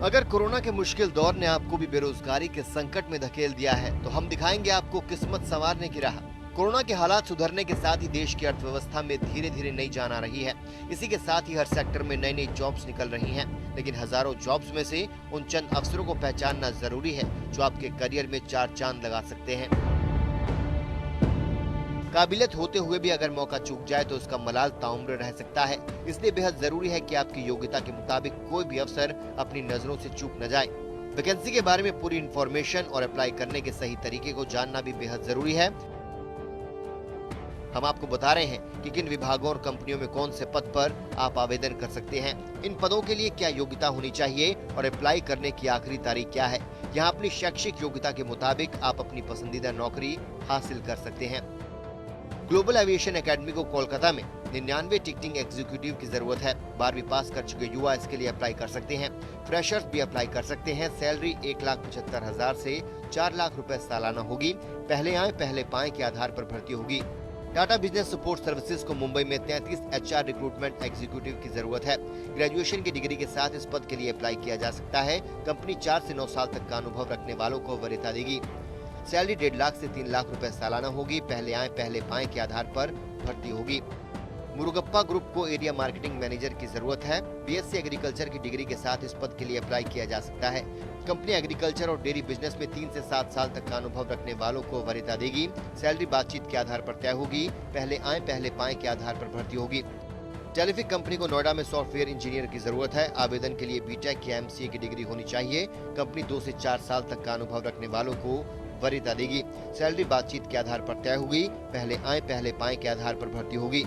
अगर कोरोना के मुश्किल दौर ने आपको भी बेरोजगारी के संकट में धकेल दिया है, तो हम दिखाएंगे आपको किस्मत संवारने की राह। कोरोना के हालात सुधरने के साथ ही देश की अर्थव्यवस्था में धीरे धीरे नई जान आ रही है। इसी के साथ ही हर सेक्टर में नई नई जॉब्स निकल रही हैं। लेकिन हजारों जॉब्स में से उन चंद अवसरों को पहचानना जरूरी है जो आपके करियर में चार चांद लगा सकते हैं। काबिलियत होते हुए भी अगर मौका चूक जाए तो उसका मलाल ताउम्र रह सकता है। इसलिए बेहद जरूरी है कि आपकी योग्यता के मुताबिक कोई भी अवसर अपनी नजरों से चूक न जाए। वैकेंसी के बारे में पूरी इंफॉर्मेशन और अप्लाई करने के सही तरीके को जानना भी बेहद जरूरी है। हम आपको बता रहे हैं कि किन विभागों और कंपनियों में कौन से पद पर आप आवेदन कर सकते हैं, इन पदों के लिए क्या योग्यता होनी चाहिए और अप्लाई करने की आखिरी तारीख क्या है। यहाँ अपनी शैक्षिक योग्यता के मुताबिक आप अपनी पसंदीदा नौकरी हासिल कर सकते हैं। ग्लोबल एविएशन एकेडमी को कोलकाता में 99 टिकटिंग एग्जीक्यूटिव की जरूरत है। 12वीं पास कर चुके युवा इसके लिए अप्लाई कर सकते हैं। फ्रेशर्स भी अप्लाई कर सकते हैं। सैलरी 1,75,000 से 4 लाख रुपए सालाना होगी। पहले आए पहले पाए के आधार पर भर्ती होगी। टाटा बिजनेस सपोर्ट सर्विसेज को मुंबई में 33 HR रिक्रूटमेंट एग्जीक्यूटिव की जरूरत है। ग्रेजुएशन की डिग्री के साथ इस पद के लिए अप्लाई किया जा सकता है। कंपनी 4 से 9 साल तक का अनुभव रखने वालों को वरीयता देगी। सैलरी 1.5 लाख से 3 लाख रुपए सालाना होगी। पहले आए पहले पाए के आधार पर भर्ती होगी। मुरुगप्पा ग्रुप को एरिया मार्केटिंग मैनेजर की जरूरत है। BSc एग्रीकल्चर की डिग्री के साथ इस पद के लिए अप्लाई किया जा सकता है। कंपनी एग्रीकल्चर और डेयरी बिजनेस में 3 से 7 साल तक का अनुभव रखने वालों को वरीयता देगी। सैलरी बातचीत के आधार पर तय होगी। पहले आए पहले पाए के आधार पर भर्ती होगी। टेलीफिक कंपनी को नोएडा में सॉफ्टवेयर इंजीनियर की जरूरत है। आवेदन के लिए BTech या MCA की डिग्री होनी चाहिए। कंपनी 2 से 4 साल तक का अनुभव रखने वालों को वरीयता देगी। सैलरी बातचीत के आधार पर तय होगी। पहले आए पहले पाए के आधार पर भर्ती होगी।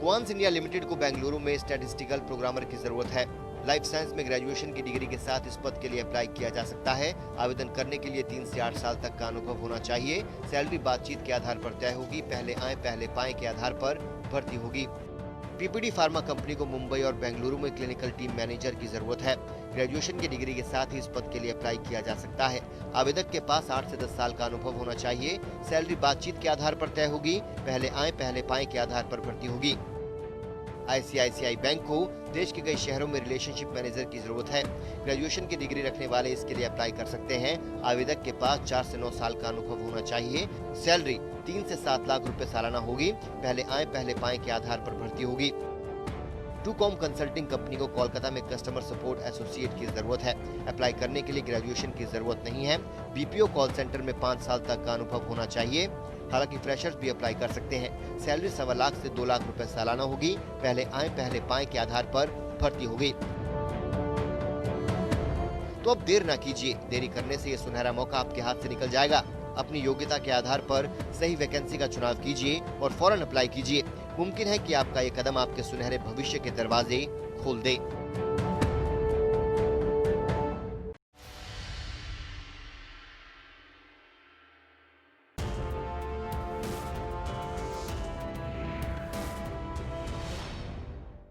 क्वांस इंडिया लिमिटेड को बेंगलुरु में स्टैटिस्टिकल प्रोग्रामर की जरूरत है। लाइफ साइंस में ग्रेजुएशन की डिग्री के साथ इस पद के लिए अप्लाई किया जा सकता है। आवेदन करने के लिए 3 से 8 साल तक का अनुभव होना चाहिए। सैलरी बातचीत के आधार पर तय होगी। पहले आए पहले पाए के आधार पर भर्ती होगी। PPD फार्मा कंपनी को मुंबई और बेंगलुरु में क्लिनिकल टीम मैनेजर की जरूरत है। ग्रेजुएशन की डिग्री के साथ ही इस पद के लिए अप्लाई किया जा सकता है। आवेदक के पास 8 से 10 साल का अनुभव होना चाहिए। सैलरी बातचीत के आधार पर तय होगी। पहले आए पहले पाए के आधार पर भर्ती होगी। ICICI बैंक को देश के कई शहरों में रिलेशनशिप मैनेजर की जरूरत है। ग्रेजुएशन की डिग्री रखने वाले इसके लिए अप्लाई कर सकते हैं। आवेदक के पास 4 से 9 साल का अनुभव होना चाहिए। सैलरी 3 से 7 लाख रुपए सालाना होगी। पहले आए पहले पाए के आधार पर भर्ती होगी। टूकॉम कंसल्टिंग कंपनी को कोलकाता में कस्टमर सपोर्ट एसोसिएट की जरूरत है। अप्लाई करने के लिए ग्रेजुएशन की जरूरत नहीं है। BPO कॉल सेंटर में 5 साल तक का अनुभव होना चाहिए। हालांकि फ्रेशर्स भी अप्लाई कर सकते हैं। सैलरी 1.25 लाख से 2 लाख रुपए सालाना होगी। पहले आए पहले पाए के आधार पर भर्ती होगी। तो अब देर ना कीजिए। देरी करने से ये सुनहरा मौका आपके हाथ से निकल जाएगा। अपनी योग्यता के आधार पर सही वैकेंसी का चुनाव कीजिए और फौरन अप्लाई कीजिए। मुमकिन है कि आपका ये कदम आपके सुनहरे भविष्य के दरवाजे खोल दे।